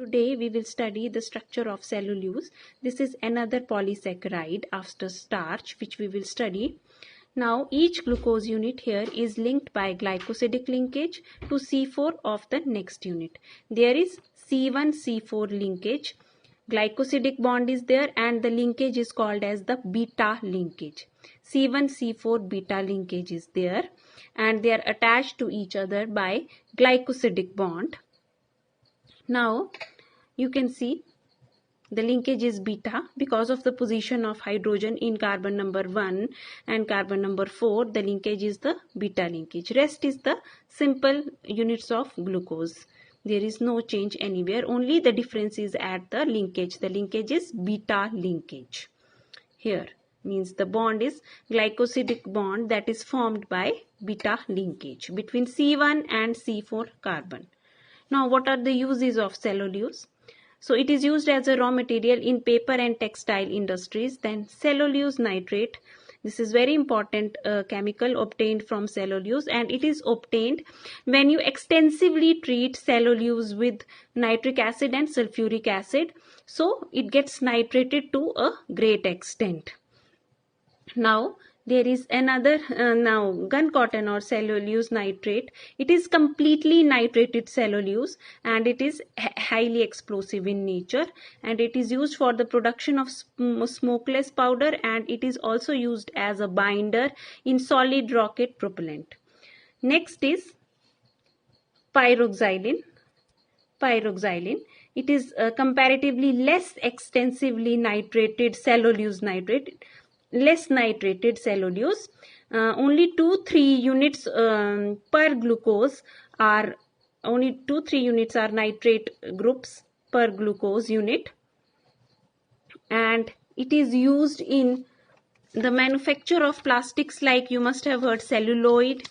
Today we will study the structure of cellulose. This is another polysaccharide after starch which we will study. Now each glucose unit here is linked by glycosidic linkage to C4 of the next unit. There is C1-C4 linkage. Glycosidic bond is there and the linkage is called as the beta linkage. C1-C4 beta linkage is there and they are attached to each other by glycosidic bond. Now you can see the linkage is beta because of the position of hydrogen in carbon number 1 and carbon number 4. The linkage is the beta linkage. Rest is the simple units of glucose. There is no change anywhere. Only the difference is at the linkage. The linkage is beta linkage. Here means the bond is glycosidic bond that is formed by beta linkage between C1 and C4 carbon. Now what are the uses of cellulose? So it is used as a raw material in paper and textile industries. Then cellulose nitrate. This is very important chemical obtained from cellulose and it is obtained when you extensively treat cellulose with nitric acid and sulfuric acid. So it gets nitrated to a great extent. Now there is another now gun cotton or cellulose nitrate. It is completely nitrated cellulose and it is highly explosive in nature and it is used for the production of smokeless powder and it is also used as a binder in solid rocket propellant. Next is pyroxylin. Pyroxylin. It is comparatively less extensively nitrated cellulose nitrate. Less nitrated cellulose. Only 2-3 units per glucose are nitrate groups per glucose unit, and it is used in the manufacture of plastics like you must have heard celluloid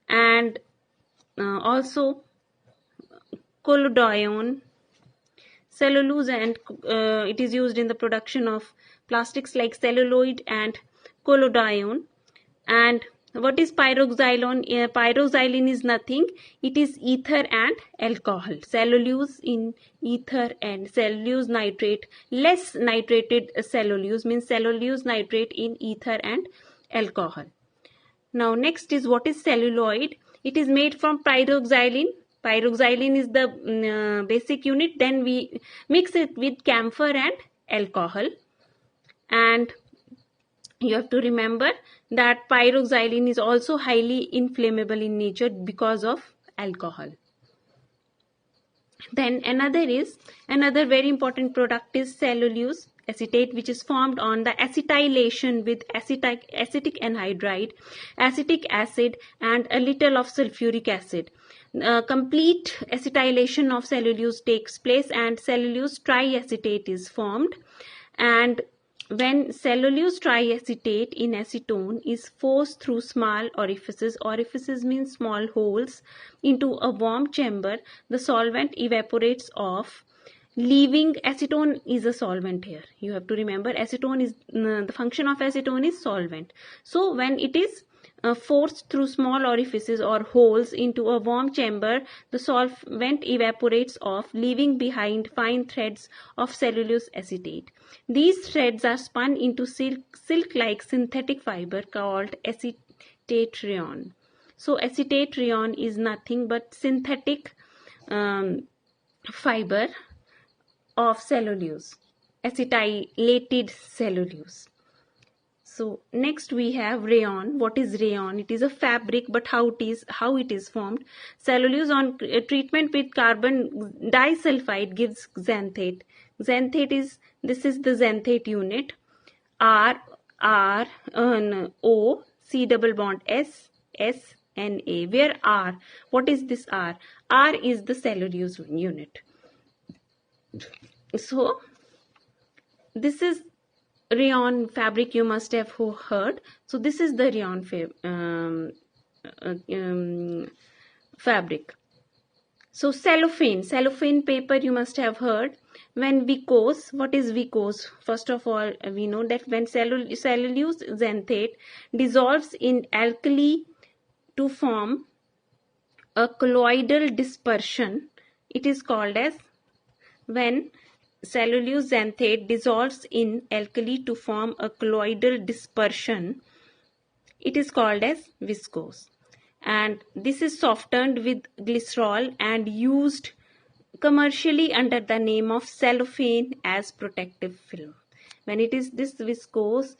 and also collodion. Cellulose and it is used in the production of plastics like celluloid and collodion. And what is pyroxylin? Pyroxylin is nothing. It is ether and alcohol. Cellulose in ether and cellulose nitrate. Less nitrated cellulose means cellulose nitrate in ether and alcohol. Now next is what is celluloid? It is made from pyroxylin. Pyroxylin is the basic unit. Then we mix it with camphor and alcohol. And you have to remember that pyroxylin is also highly inflammable in nature because of alcohol. Then another very important product is cellulose acetate, which is formed on the acetylation with acetic anhydride, acetic acid and a little of sulfuric acid. Complete acetylation of cellulose takes place and cellulose triacetate is formed. And when cellulose triacetate in acetone is forced through small orifices means small holes, into a warm chamber, the solvent evaporates off, leaving acetone is a solvent here. You have to remember acetone is the function of acetone is solvent. So when it is forced through small orifices or holes into a warm chamber, the solvent evaporates off, leaving behind fine threads of cellulose acetate. These threads are spun into silk-like synthetic fiber called acetate rayon. So acetate rayon is nothing but synthetic fiber of cellulose, acetylated cellulose. So next we have rayon. What is rayon? It is a fabric, but how it is formed? Cellulose on treatment with carbon disulfide gives xanthate. Xanthate is the xanthate unit. O C double bond S N A. Where R? What is this R? R is the cellulose unit. So this is rayon fabric, you must have heard. So this is the rayon fabric. So cellophane paper you must have heard. When viscose, what is viscose? First of all, we know that when cellulose xanthate dissolves in alkali to form a colloidal dispersion it is called as when cellulose xanthate dissolves in alkali to form a colloidal dispersion, it is called as viscose. And this is softened with glycerol and used commercially under the name of cellophane as protective film. When it is this viscose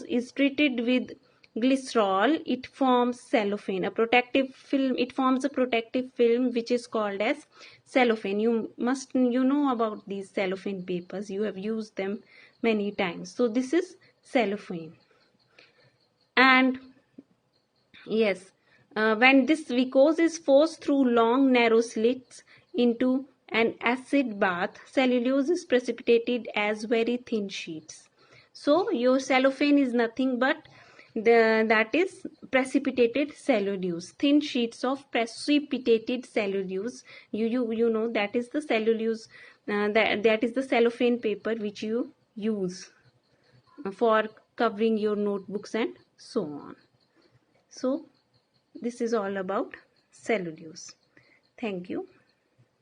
is treated with glycerol, it forms cellophane, a protective film. It forms a protective film which is called as cellophane. You know about these cellophane papers. You have used them many times. So this is cellophane. And yes, when this viscose is forced through long narrow slits into an acid bath, cellulose is precipitated as very thin sheets. So your cellophane is nothing but that is precipitated cellulose, thin sheets of precipitated cellulose. You know that is the cellulose, that is the cellophane paper which you use for covering your notebooks and so on. So this is all about cellulose. Thank you.